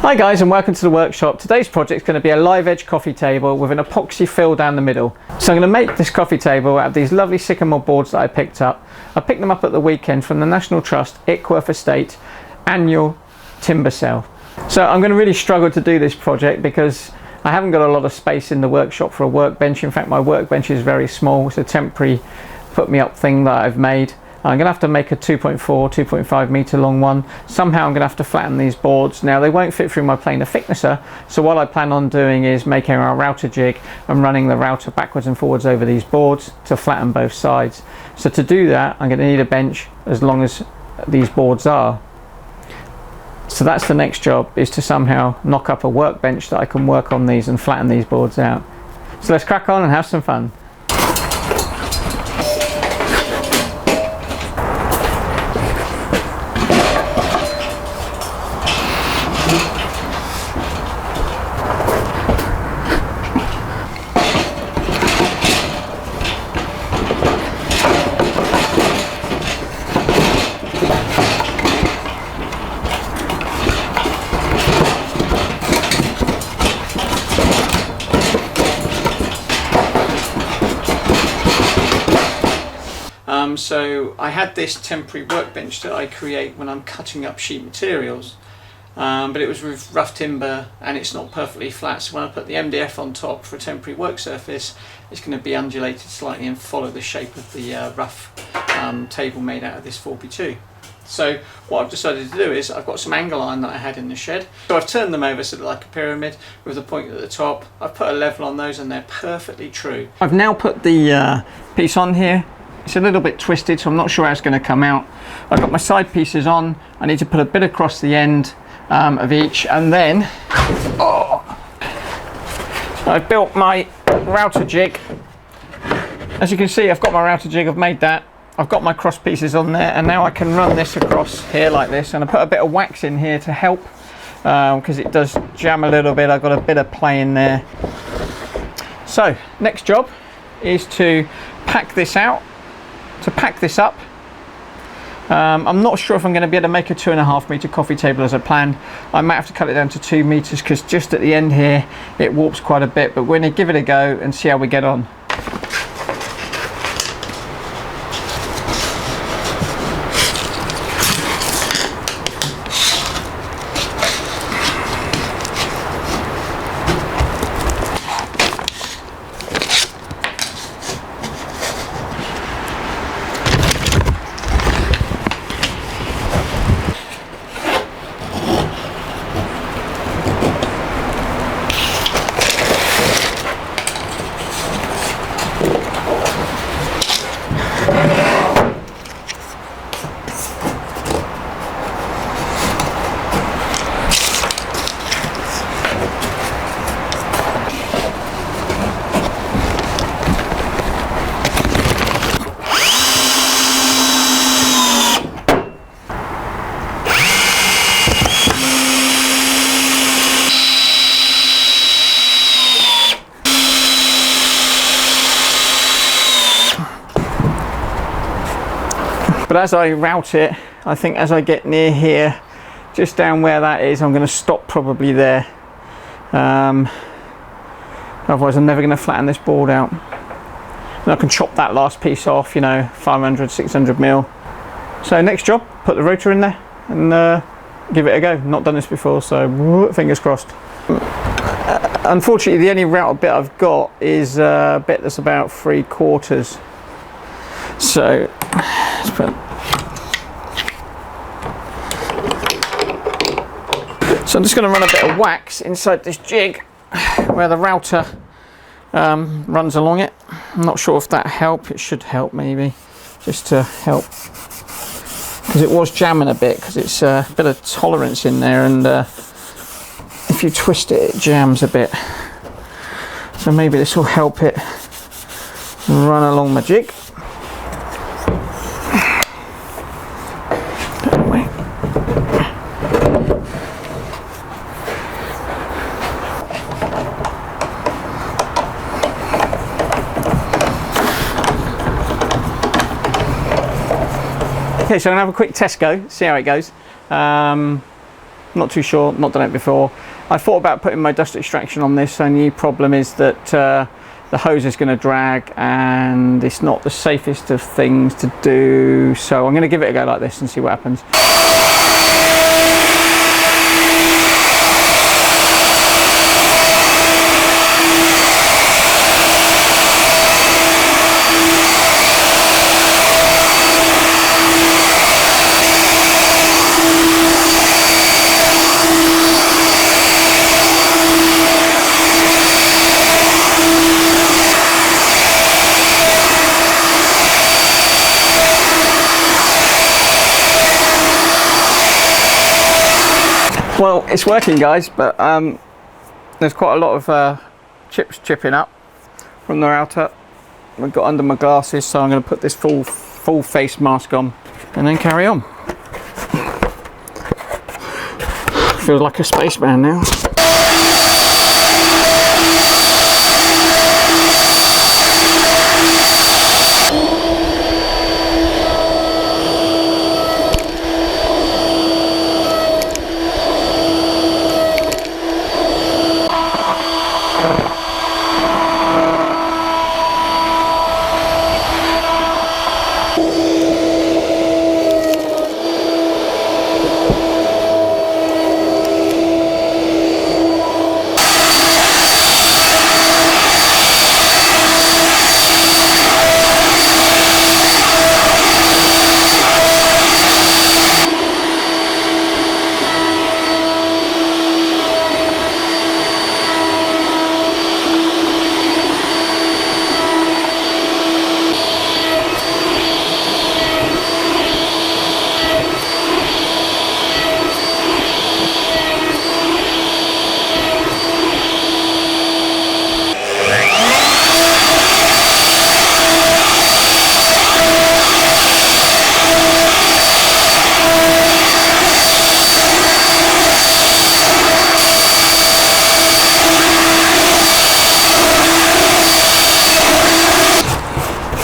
Hi guys, and welcome to the workshop. Today's project is going to be a live edge coffee table with an epoxy fill down the middle. So I'm going to make this coffee table out of these lovely Sycamore boards that I picked up. I picked them up at the weekend from the National Trust Ickworth Estate annual timber sale. So I'm going to really struggle to do this project because I haven't got a lot of space in the workshop for a workbench. In fact, my workbench is very small. It's a temporary put me up thing that I've made. I'm going to have to make a 2.5 meter long one. Somehow I'm going to have to flatten these boards. Now they won't fit through my planer thicknesser, so what I plan on doing is making a router jig and running the router backwards and forwards over these boards to flatten both sides. So to do that I'm going to need a bench as long as these boards are. So that's the next job, is to somehow knock up a workbench that I can work on these and flatten these boards out. So let's crack on and have some fun. So I had this temporary workbench that I create when I'm cutting up sheet materials, but it was with rough timber and it's not perfectly flat, so when I put the MDF on top for a temporary work surface, it's going to be undulated slightly and follow the shape of the rough table made out of this 4x2. So what I've decided to do is, I've got some angle iron that I had in the shed, so I've turned them over so they're like a pyramid with a point at the top. I've put a level on those and they're perfectly true. I've now put the piece on here. It's a little bit twisted, so I'm not sure how it's going to come out. I've got my side pieces on. I need to put a bit across the end of each, and then I've built my router jig. As you can see, I've got my router jig, I've made that. I've got my cross pieces on there, and now I can run this across here like this, and I put a bit of wax in here to help because it does jam a little bit. I've got a bit of play in there. So next job is to pack this out. To pack this up, I'm not sure if I'm going to be able to make a 2.5 meter coffee table as I planned. I might have to cut it down to 2 meters because just at the end here it warps quite a bit, but we're going to give it a go and see how we get on. But as I route it, I think as I get near here, just down where that is, I'm going to stop probably there. Otherwise I'm never going to flatten this board out. And I can chop that last piece off, you know, 500, 600 mil. So next job, put the rotor in there and give it a go. Not done this before, so fingers crossed. Unfortunately, the only router bit I've got is a bit that's about 3/4. So let's put. So I'm just going to run a bit of wax inside this jig where the router runs along it. I'm not sure if that helps. It should help, maybe, just to help, because it was jamming a bit, because it's a bit of tolerance in there, and if you twist it, it jams a bit. So maybe this will help it run along my jig. Okay, so I'm going to have a quick test go, see how it goes. Not not too sure, not done it before. I thought about putting my dust extraction on this, only problem is that the hose is going to drag and it's not the safest of things to do, so I'm going to give it a go like this and see what happens. Well, it's working, guys, but there's quite a lot of chips chipping up from the outer. I've got under my glasses, so I'm going to put this full face mask on and then carry on. Feels like a spaceman now.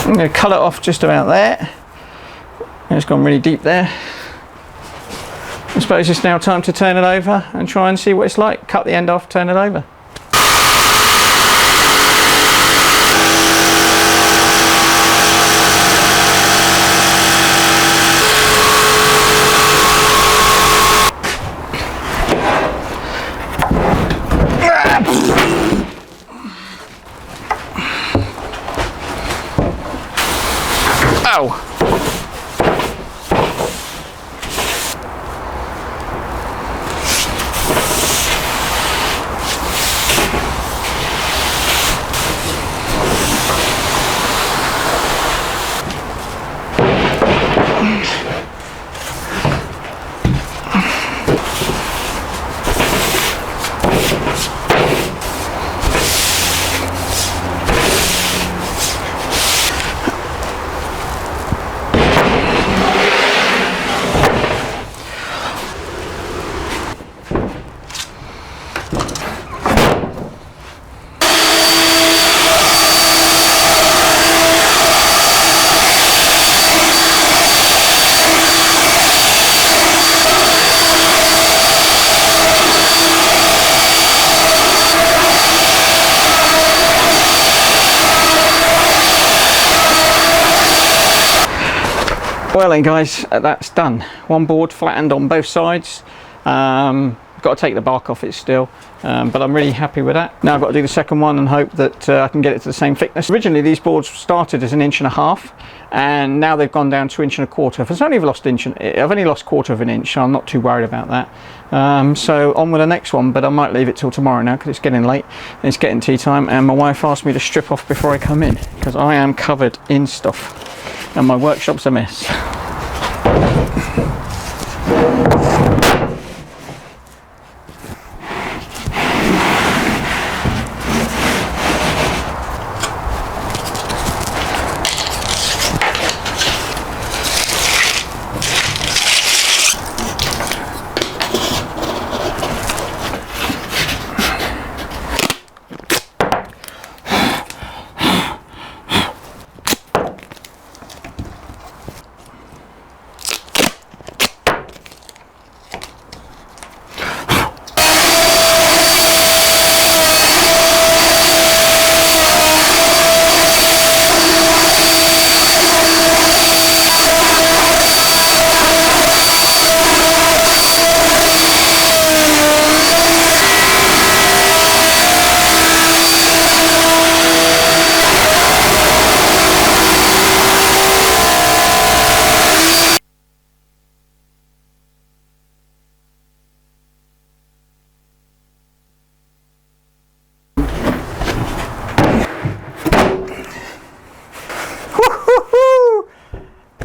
I'm going to cut it off just about there. It's gone really deep there. I suppose it's now time to turn it over and try and see what it's like. Cut the end off, turn it over. Ow! Well then guys, that's done. One board flattened on both sides. Got to take the bark off it still, but I'm really happy with that. Now I've got to do the second one and hope that I can get it to the same thickness. Originally these boards started as 1.5 inches and now they've gone down to 1.25 inches. I've only lost 1/4 of an inch, so I'm not too worried about that. So on with the next one, but I might leave it till tomorrow now because it's getting late and it's getting tea time, and my wife asked me to strip off before I come in because I am covered in stuff and my workshop's a mess.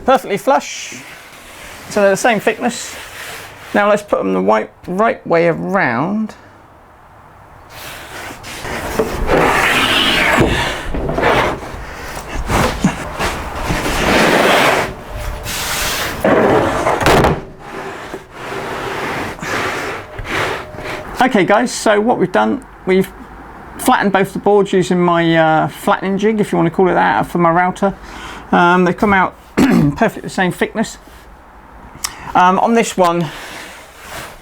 perfectly flush, so they're the same thickness. Now let's put them the right way around. Okay guys, so what we've done, we've flattened both the boards using my flattening jig, if you want to call it that, for my router. They come out perfectly the same thickness. On this one,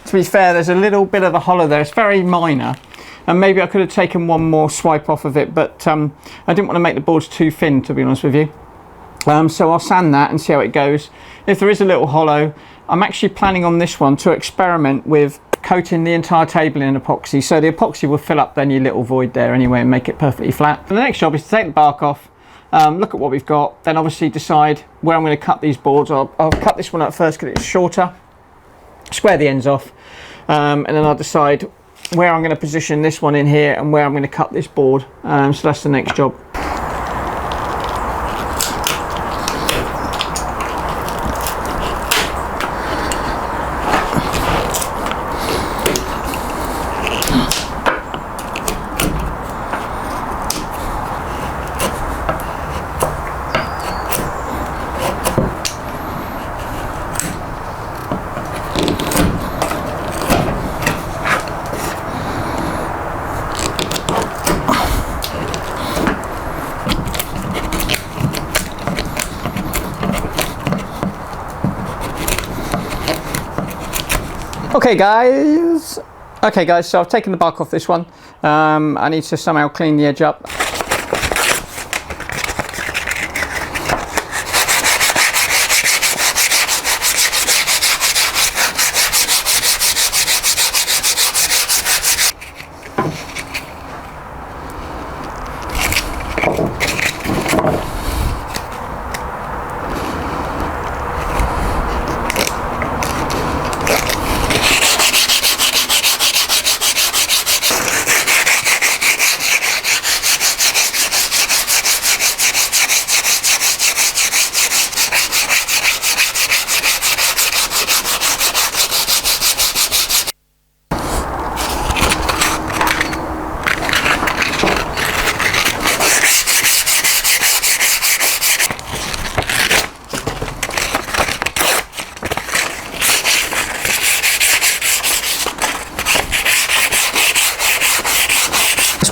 to be fair, there's a little bit of a hollow there. It's very minor, and maybe I could have taken one more swipe off of it, but I didn't want to make the boards too thin, to be honest with you. So I'll sand that and see how it goes. If there is a little hollow, I'm actually planning on this one to experiment with coating the entire table in epoxy, so the epoxy will fill up any little void there anyway and make it perfectly flat. And the next job is to take the bark off, look at what we've got, then obviously decide where I'm going to cut these boards. I'll cut this one up first because it's shorter, square the ends off, and then I'll decide where I'm going to position this one in here and where I'm going to cut this board. So that's the next job. Okay guys, so I've taken the bark off this one. I need to somehow clean the edge up.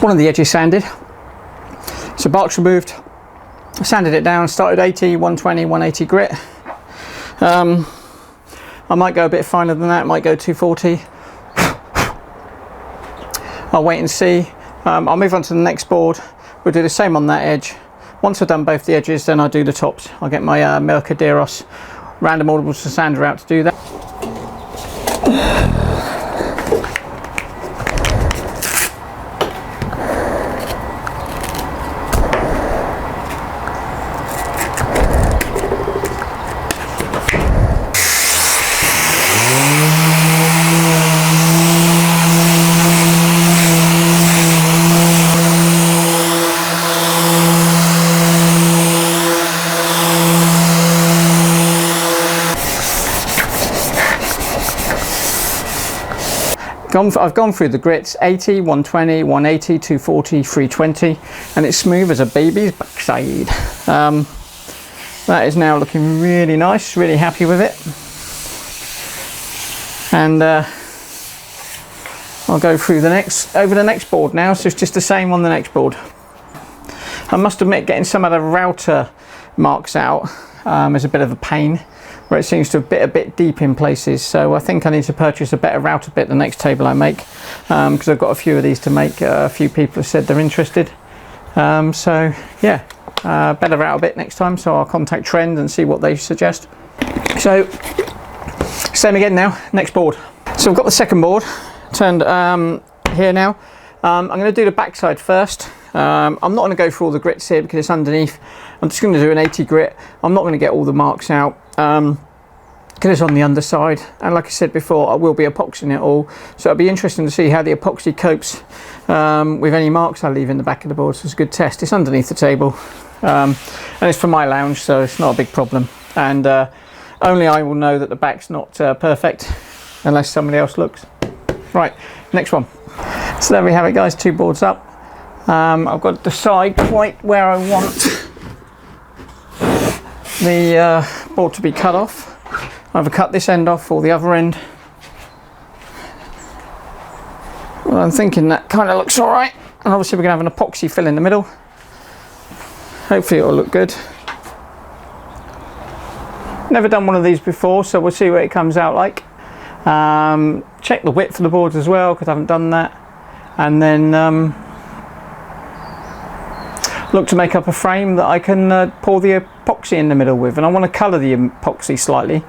One of the edges sanded, so bark's removed. I sanded it down, started 80, 120, 180 grit. I might go a bit finer than that, might go 240. I'll wait and see. I'll move on to the next board. We'll do the same on that edge. Once I've done both the edges, then I'll do the tops. I'll get my Mercaderos random audibles to sander out to do that. I've gone through the grits: 80, 120, 180, 240, 320, and it's smooth as a baby's backside. That is now looking really nice, really happy with it. And I'll go through over the next board now, so it's just the same on the next board. I must admit, getting some of the router marks out is a bit of a pain, where it seems to have bit a bit deep in places, so I think I need to purchase a better router bit the next table I make, because I've got a few of these to make. A few people have said they're interested, so yeah, better router bit next time, so I'll contact Trend and see what they suggest. So same again now, next board. So I've got the second board turned here now. I'm going to do the backside first. I'm not going to go through all the grits here because it's underneath. I'm just going to do an 80 grit. I'm not going to get all the marks out because it's on the underside, and like I said before, I will be epoxying it all, so it'll be interesting to see how the epoxy copes with any marks I leave in the back of the board. So it's a good test. It's underneath the table, and it's for my lounge, so it's not a big problem. and only I will know that the back's not perfect unless somebody else looks. Right, next one. So there we have it, guys, 2 boards up. I've got to decide quite where I want the board to be cut off. Either cut this end off or the other end. Well, I'm thinking that kind of looks all right, and obviously we're going to have an epoxy fill in the middle. Hopefully it'll look good. Never done one of these before, so we'll see what it comes out like. Check the width of the boards as well, because I haven't done that, and then look to make up a frame that I can pour the epoxy in the middle with. And I want to colour the epoxy slightly,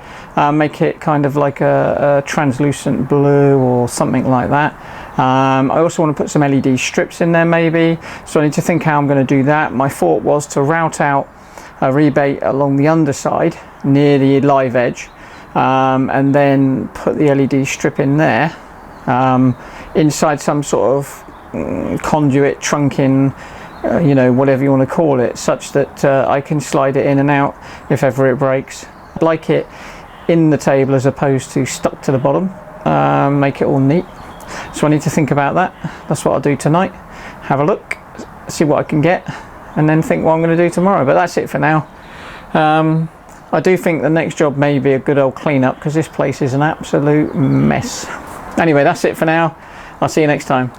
make it kind of like a translucent blue or something like that. I also want to put some LED strips in there maybe, so I need to think how I'm going to do that. My thought was to route out a rebate along the underside near the live edge, and then put the LED strip in there, inside some sort of conduit, trunking, you know, whatever you want to call it, such that I can slide it in and out if ever it breaks. I'd like it in the table as opposed to stuck to the bottom, make it all neat. So I need to think about that. That's what I'll do tonight. Have a look, see what I can get, and then think what I'm going to do tomorrow. But that's it for now. I do think the next job may be a good old clean up, because this place is an absolute mess. Anyway, that's it for now. I'll see you next time.